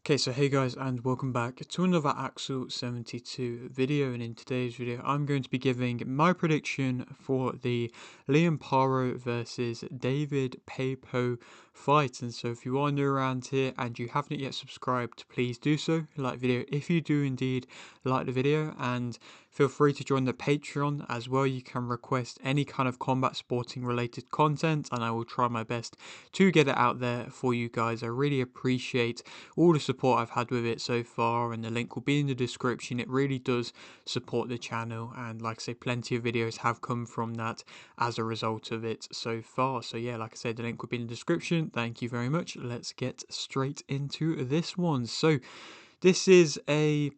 Okay, so hey guys, and welcome back to another Axel 72 video. And in today's video, I'm going to be giving my prediction for the Liam Paro versus David Papot fight. And so if you are new around here and you haven't yet subscribed, please do so. Like the video if you do indeed like the video, and feel free to join the Patreon as well. You can request any kind of combat sporting related content, and I will try my best to get it out there for you guys. I really appreciate all the support I've had with it so far, and the link will be in the description. It really does support the channel, and like I say, plenty of videos have come from that as a result of it so far. So yeah, like I said, the link will be in the description. Thank you very much. Let's get straight into this one. So this is a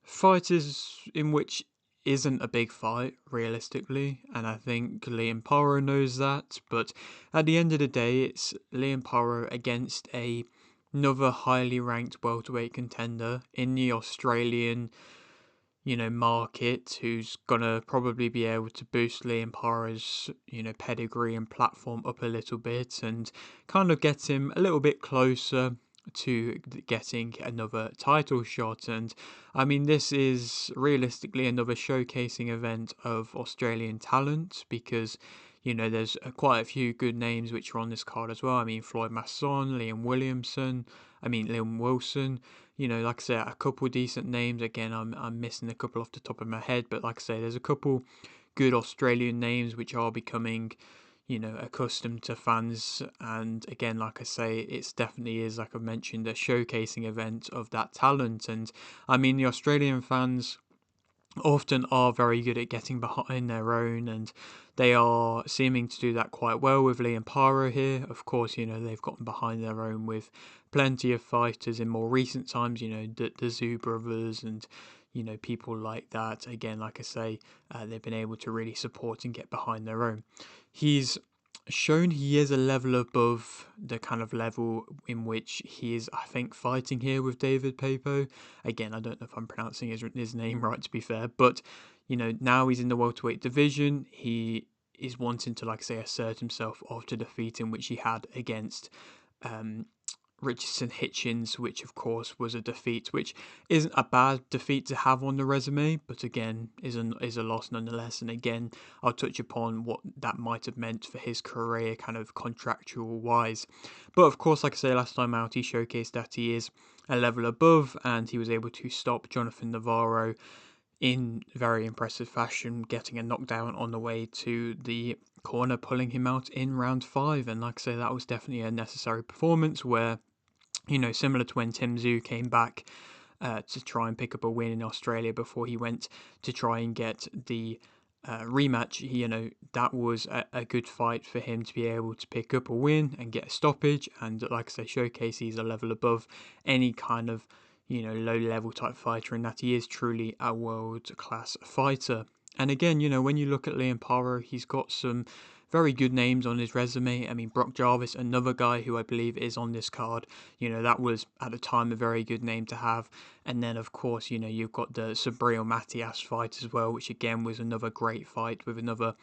fighters in which isn't a big fight realistically, and I think Liam Paro knows that. But at the end of the day, it's Liam Paro against another highly ranked welterweight contender in the Australian, market, who's gonna probably be able to boost Liam Para's, pedigree and platform up a little bit and kind of get him a little bit closer to getting another title shot. And I mean, this is realistically another showcasing event of Australian talent, because there's quite a few good names which are on this card as well. I mean, Floyd Masson, Liam Wilson, like I say, a couple of decent names. Again, I'm missing a couple off the top of my head, but like I say, there's a couple good Australian names which are becoming, accustomed to fans. And again, like I say, it's definitely is, like I mentioned, a showcasing event of that talent. And I mean, the Australian fans often are very good at getting behind their own, and they are seeming to do that quite well with Liam Paro here. Of course, they've gotten behind their own with plenty of fighters in more recent times, the Zoo brothers and people like that. Again, like I say, they've been able to really support and get behind their own. He's shown he is a level above the kind of level in which he is, I think, fighting here with David Papot. Again, I don't know if I'm pronouncing his name right, to be fair, but now he's in the welterweight division. He is wanting to, like I say, assert himself after defeating which he had against um, Richardson Hitchins, which of course was a defeat, which isn't a bad defeat to have on the resume, but again is a loss nonetheless. And again, I'll touch upon what that might have meant for his career, kind of contractual wise. But of course, like I say, last time out, he showcased that he is a level above, and he was able to stop Jonathan Navarro in very impressive fashion, getting a knockdown on the way to the corner, pulling him out in round 5. And like I say, that was definitely a necessary performance where, similar to when Tim Tszyu came back to try and pick up a win in Australia before he went to try and get the rematch. That was a good fight for him to be able to pick up a win and get a stoppage. And like I say, showcase he's a level above any kind of, low level type fighter, and that he is truly a world class fighter. And again, when you look at Liam Paro, he's got some very good names on his resume. I mean, Brock Jarvis, another guy who I believe is on this card, that was at the time a very good name to have. And then, of course, you've got the Subriel Matias fight as well, which again was another great fight with another,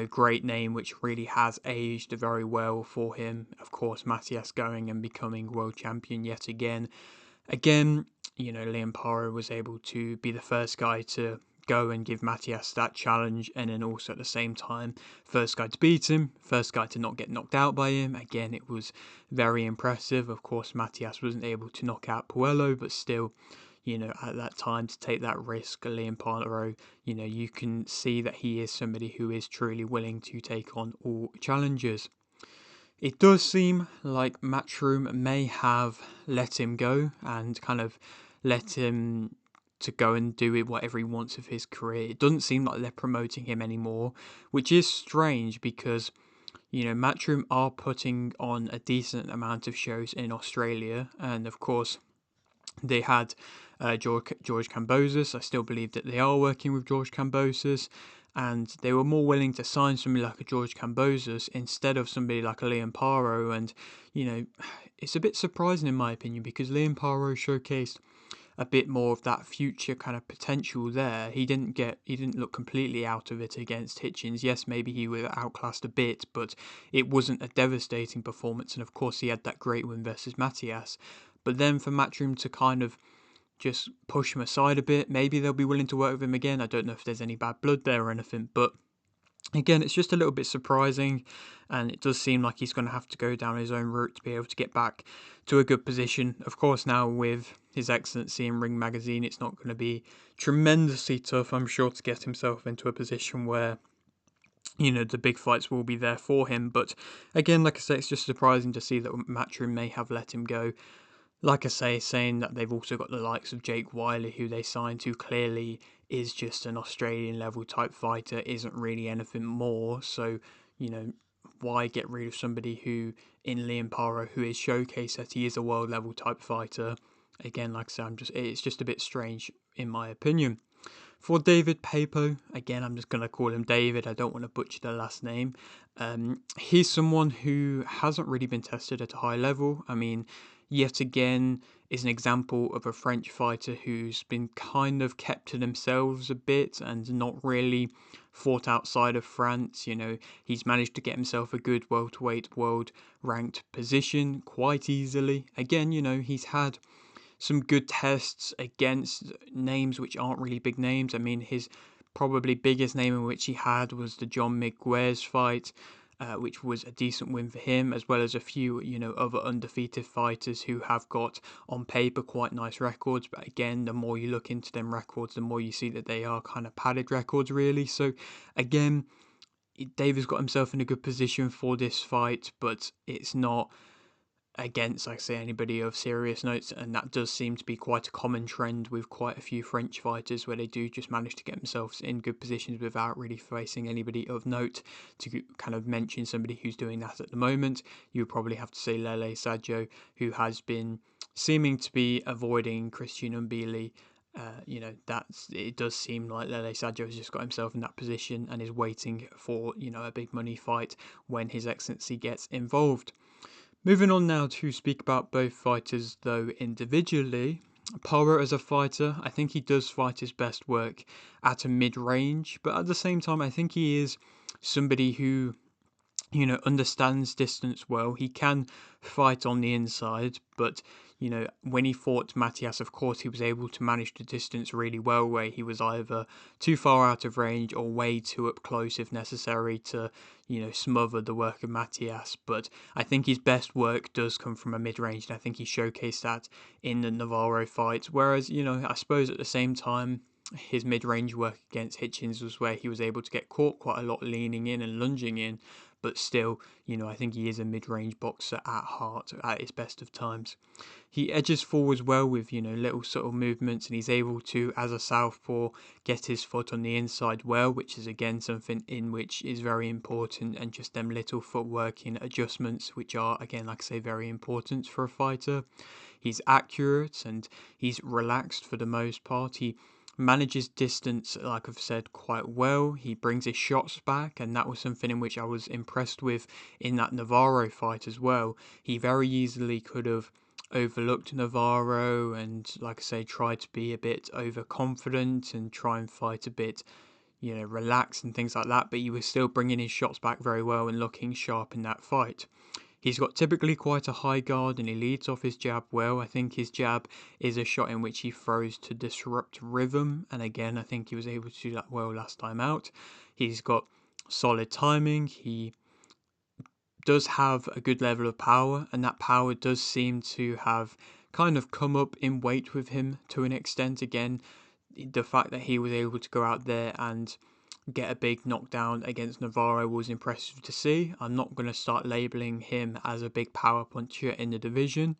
great name, which really has aged very well for him. Of course, Matias going and becoming world champion yet again. Again, Liam Paro was able to be the first guy to go and give Matias that challenge, and then also at the same time, first guy to beat him, first guy to not get knocked out by him. Again, it was very impressive. Of course, Matias wasn't able to knock out Puello, but still, at that time to take that risk, Liam Paro, you can see that he is somebody who is truly willing to take on all challenges. It does seem like Matchroom may have let him go and kind of let him to go and do it whatever he wants of his career. It doesn't seem like they're promoting him anymore, which is strange because, Matchroom are putting on a decent amount of shows in Australia, and of course they had George Kambosos. I still believe that they are working with George Kambosos, and they were more willing to sign somebody like a George Kambosos instead of somebody like a Liam Paro. And it's a bit surprising in my opinion, because Liam Paro showcased a bit more of that future kind of potential there. He didn't look completely out of it against Hitchins. Yes, maybe he was outclassed a bit, but it wasn't a devastating performance. And of course, he had that great win versus Matias. But then for Matchroom to kind of just push him aside a bit, maybe they'll be willing to work with him again. I don't know if there's any bad blood there or anything, but again, it's just a little bit surprising, and it does seem like he's going to have to go down his own route to be able to get back to a good position. Of course, now with His Excellency in Ring Magazine, it's not going to be tremendously tough, I'm sure, to get himself into a position where, you know, the big fights will be there for him. But again, like I say, it's just surprising to see that Matchroom may have let him go. Like I say, saying that they've also got the likes of Jake Wiley, who they signed, who clearly is just an Australian level type fighter, isn't really anything more. So, you know, why get rid of somebody who, in Liam Paro, who is showcased that he is a world level type fighter? Again, like I say, it's just a bit strange in my opinion. For David Papot, again, I'm just going to call him David. I don't want to butcher the last name. He's someone who hasn't really been tested at a high level. I mean, yet again, is an example of a French fighter who's been kind of kept to themselves a bit and not really fought outside of France. You know, he's managed to get himself a good welterweight world ranked position quite easily. Again, you know, he's had some good tests against names which aren't really big names. I mean, his probably biggest name in which he had was the John Miguez fight, which was a decent win for him, as well as a few, you know, other undefeated fighters who have got on paper quite nice records. But again, the more you look into them records, the more you see that they are kind of padded records, really. So again, David's got himself in a good position for this fight, but it's not against, like I say, anybody of serious notes, and that does seem to be quite a common trend with quite a few French fighters, where they do just manage to get themselves in good positions without really facing anybody of note. To kind of mention somebody who's doing that at the moment, you would probably have to say Lele Saggio, who has been seeming to be avoiding Christian Mbili. You know, it does seem like Lele Saggio has just got himself in that position and is waiting for, you know, a big money fight when His Excellency gets involved. Moving on now to speak about both fighters, though, individually. Paro as a fighter, I think he does fight his best work at a mid-range, but at the same time, I think he is somebody who, you know, understands distance well. He can fight on the inside, but, you know, when he fought Matthias, of course, he was able to manage the distance really well, where he was either too far out of range or way too up close if necessary to, you know, smother the work of Matthias. But I think his best work does come from a mid-range, and I think he showcased that in the Navarro fight. Whereas, you know, I suppose at the same time, his mid-range work against Hitchins was where he was able to get caught quite a lot leaning in and lunging in, but still, you know, I think he is a mid-range boxer at heart at his best of times. He edges forwards well with, you know, little subtle movements, and he's able to, as a southpaw, get his foot on the inside well, which is again something in which is very important, and just them little footworking adjustments, which are, again, like I say, very important for a fighter. He's accurate and he's relaxed for the most part. He manages distance, like I've said, quite well. He brings his shots back, and that was something in which I was impressed with in that Navarro fight as well. He very easily could have overlooked Navarro and, like I say, tried to be a bit overconfident and try and fight a bit, you know, relaxed and things like that, but he was still bringing his shots back very well and looking sharp in that fight. He's got typically quite a high guard and he leads off his jab well. I think his jab is a shot in which he throws to disrupt rhythm, and again, I think he was able to do that well last time out. He's got solid timing. He does have a good level of power, and that power does seem to have kind of come up in weight with him to an extent. Again, the fact that he was able to go out there and get a big knockdown against Navarro was impressive to see. I'm not going to start labelling him as a big power puncher in the division,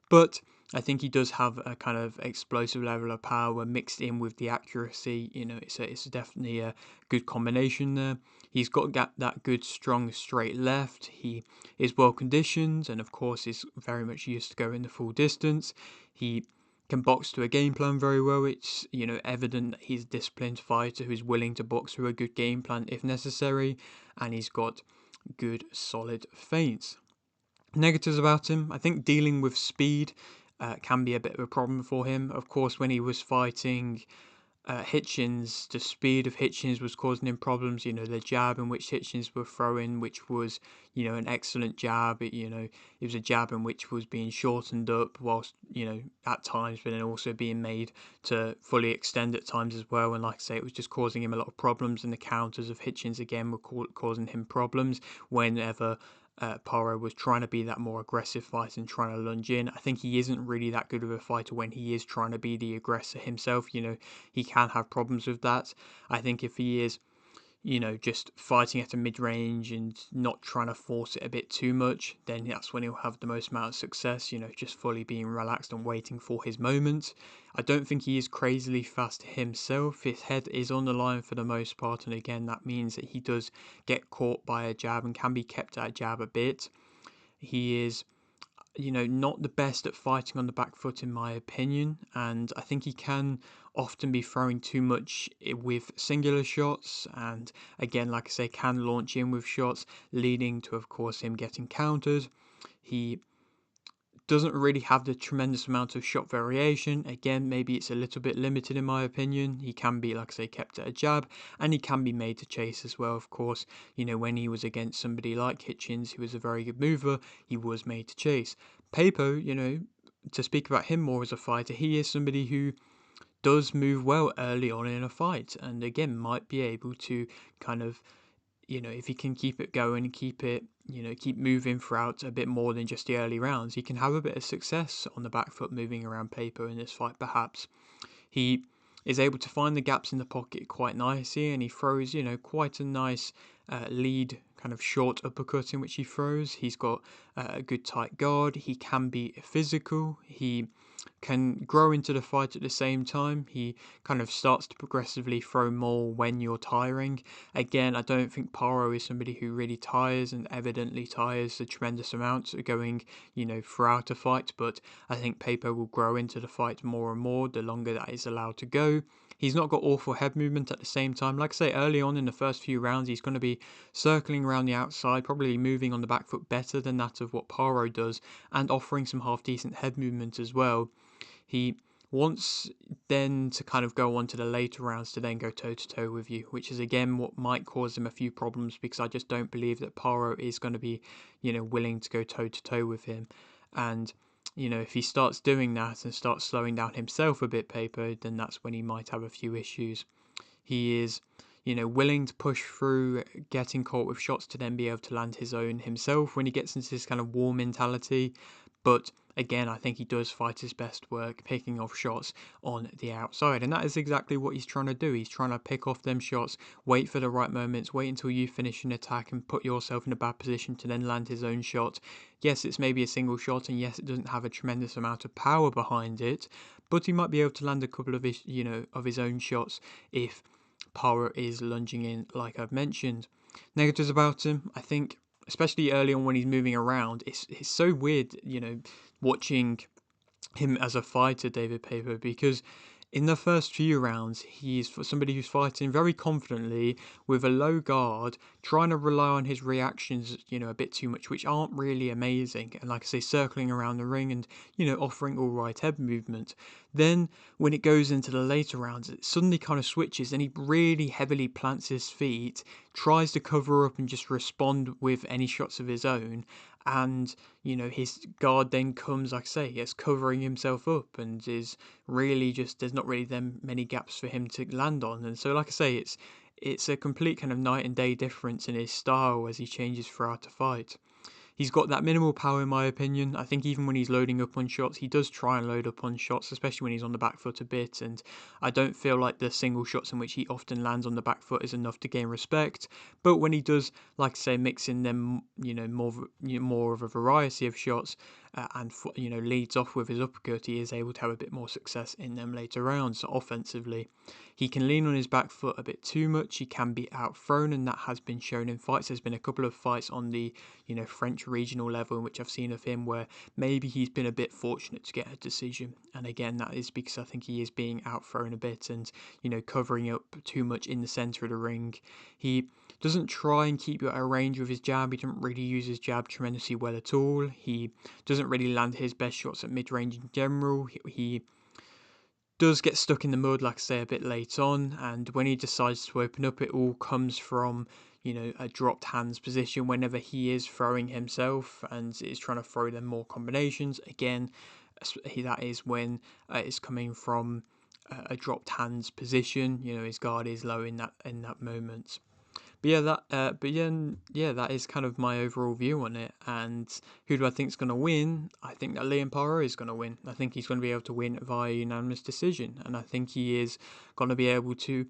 but I think he does have a kind of explosive level of power mixed in with the accuracy. You know, it's definitely a good combination there. He's got that good, strong, straight left. He is well conditioned and, of course, is very much used to going the full distance. He can box to a game plan very well. It's, you know, evident that he's a disciplined fighter who's willing to box through a good game plan if necessary, and he's got good, solid feints. Negatives about him, I think dealing with speed can be a bit of a problem for him. Of course, when he was fighting Hitchins, the speed of Hitchins was causing him problems. The jab in which Hitchins were throwing, which was, an excellent jab. It was a jab in which was being shortened up whilst, at times, but then also being made to fully extend at times as well. And like I say, it was just causing him a lot of problems. And the counters of Hitchins again were causing him problems whenever Paro was trying to be that more aggressive fighter and trying to lunge in. I think he isn't really that good of a fighter when he is trying to be the aggressor himself. He can have problems with that. I think if he is, just fighting at a mid-range and not trying to force it a bit too much, then that's when he'll have the most amount of success, just fully being relaxed and waiting for his moment. I don't think he is crazily fast himself. His head is on the line for the most part, and again, that means that he does get caught by a jab and can be kept at a jab a bit. He is not the best at fighting on the back foot, in my opinion, and I think he can often be throwing too much with singular shots, and again, like I say, can launch in with shots, leading to, of course, him getting countered. He doesn't really have the tremendous amount of shot variation. Again, maybe it's a little bit limited in my opinion. He can be, like I say, kept at a jab, and he can be made to chase as well, of course. When he was against somebody like Hitchins, who was a very good mover, he was made to chase. Papot, to speak about him more as a fighter, he is somebody who does move well early on in a fight, and again, might be able to kind of, if he can keep it going and keep moving throughout a bit more than just the early rounds, he can have a bit of success on the back foot moving around Papot in this fight, perhaps. He is able to find the gaps in the pocket quite nicely, and he throws, quite a nice lead kind of short uppercut in which he throws. He's got a good tight guard. He can be physical. He can grow into the fight at the same time. He kind of starts to progressively throw more when you're tiring. Again, I don't think Paro is somebody who really tires and evidently tires a tremendous amount going, throughout a fight, but I think Papot will grow into the fight more and more the longer that is allowed to go. He's not got awful head movement at the same time. Like I say, early on in the first few rounds, he's going to be circling around the outside, probably moving on the back foot better than that of what Paro does, and offering some half-decent head movement as well. He wants then to kind of go on to the later rounds to then go toe-to-toe with you, which is again what might cause him a few problems, because I just don't believe that Paro is going to be, willing to go toe-to-toe with him. And if he starts doing that and starts slowing down himself a bit, Papot, then that's when he might have a few issues. He is, willing to push through, getting caught with shots to then be able to land his own himself when he gets into this kind of war mentality. But again, I think he does fight his best work picking off shots on the outside, and that is exactly what he's trying to do. He's trying to pick off them shots, wait for the right moments, wait until you finish an attack and put yourself in a bad position to then land his own shot. Yes, it's maybe a single shot, and yes, it doesn't have a tremendous amount of power behind it, but he might be able to land a couple of his own shots if Paro is lunging in, like I've mentioned. Negatives about him, I think, especially early on when he's moving around, it's so weird, watching him as a fighter, David Papot, because in the first few rounds, he's for somebody who's fighting very confidently with a low guard, trying to rely on his reactions, a bit too much, which aren't really amazing. And like I say, circling around the ring and, offering all right head movement. Then when it goes into the later rounds, it suddenly kind of switches and he really heavily plants his feet, tries to cover up and just respond with any shots of his own. And, his guard then comes, like I say, yes, covering himself up and is really just, there's not really them many gaps for him to land on. And so, like I say, it's a complete kind of night and day difference in his style as he changes throughout the fight. He's got that minimal power, in my opinion. I think even when he's loading up on shots, he does try and load up on shots, especially when he's on the back foot a bit. And I don't feel like the single shots in which he often lands on the back foot is enough to gain respect. But when he does, like I say, mix in them, more of a variety of shots, and leads off with his uppercut, he is able to have a bit more success in them later rounds. So offensively, he can lean on his back foot a bit too much. He can be outthrown, and that has been shown in fights. There's been a couple of fights on the French regional level in which I've seen of him where maybe he's been a bit fortunate to get a decision. And again, that is because I think he is being outthrown a bit and covering up too much in the center of the ring. He doesn't try and keep you at a range with his jab. He doesn't really use his jab tremendously well at all. He doesn't really land his best shots at mid-range in general. He does get stuck in the mud, like I say, a bit late on, and when he decides to open up, it all comes from, you know, a dropped hands position whenever he is throwing himself and is trying to throw them more combinations. Again, that is when it's coming from a dropped hands position. You know, his guard is low in that moment. But yeah, that is kind of my overall view on it. And who do I think is going to win? I think that Liam Paro is going to win. I think he's going to be able to win via unanimous decision, and I think he is going to be able to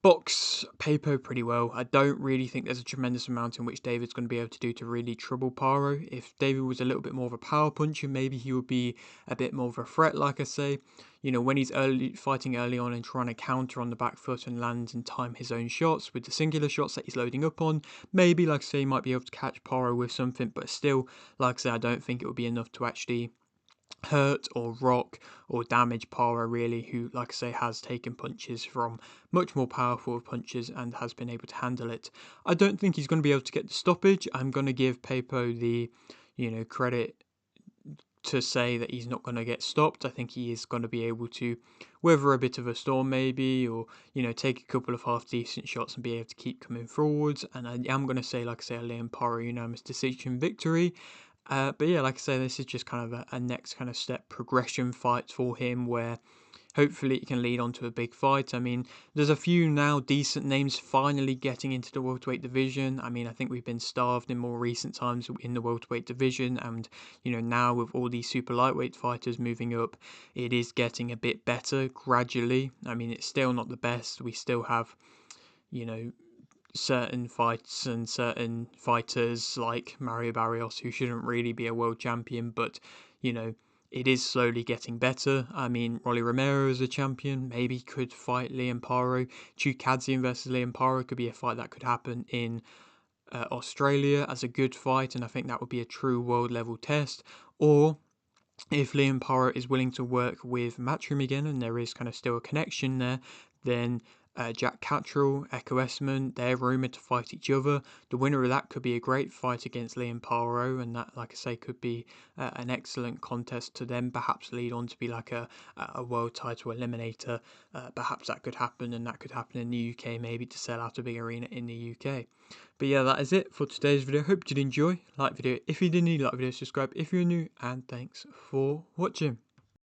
box Papot pretty well. I don't really think there's a tremendous amount in which David's going to be able to do to really trouble Paro. If David was a little bit more of a power puncher, maybe he would be a bit more of a threat, like I say. You know, when he's fighting early on and trying to counter on the back foot and land and time his own shots with the singular shots that he's loading up on, maybe, like I say, he might be able to catch Paro with something, but still, like I say, I don't think it would be enough to actually hurt or rock or damage Paro, really, who, like I say, has taken punches from much more powerful punches and has been able to handle it. I don't think he's going to be able to get the stoppage. I'm going to give Papot the, you know, credit to say that he's not going to get stopped. I think he is going to be able to weather a bit of a storm, maybe, or, you know, take a couple of half decent shots and be able to keep coming forwards. And I am going to say, like I say, a Liam Paro unanimous decision victory. But yeah, like I say, this is just kind of a next kind of step progression fight for him, where hopefully it can lead on to a big fight. I mean, there's a few now decent names finally getting into the welterweight division. I mean, I think we've been starved in more recent times in the welterweight division, and, you know, now with all these super lightweight fighters moving up, it is getting a bit better gradually. I mean, it's still not the best. We still have, you know, certain fights and certain fighters like Mario Barrios who shouldn't really be a world champion, but, you know, it is slowly getting better. I mean, Rolly Romero is a champion, maybe could fight Liam Paro. Chukadzian versus Liam Paro could be a fight that could happen in Australia as a good fight, and I think that would be a true world level test. Or if Liam Paro is willing to work with Matchroom again, and there is kind of still a connection there, then Jack Cattrall, Echo Esmond, they're rumoured to fight each other. The winner of that could be a great fight against Liam Paro, and that, like I say, could be an excellent contest to them, perhaps lead on to be like a world title eliminator. Perhaps that could happen, and that could happen in the UK, maybe to sell out a big arena in the UK. But yeah, that is it for today's video. Hope you did enjoy. Like the video if you did, like the video, subscribe if you're new, and thanks for watching.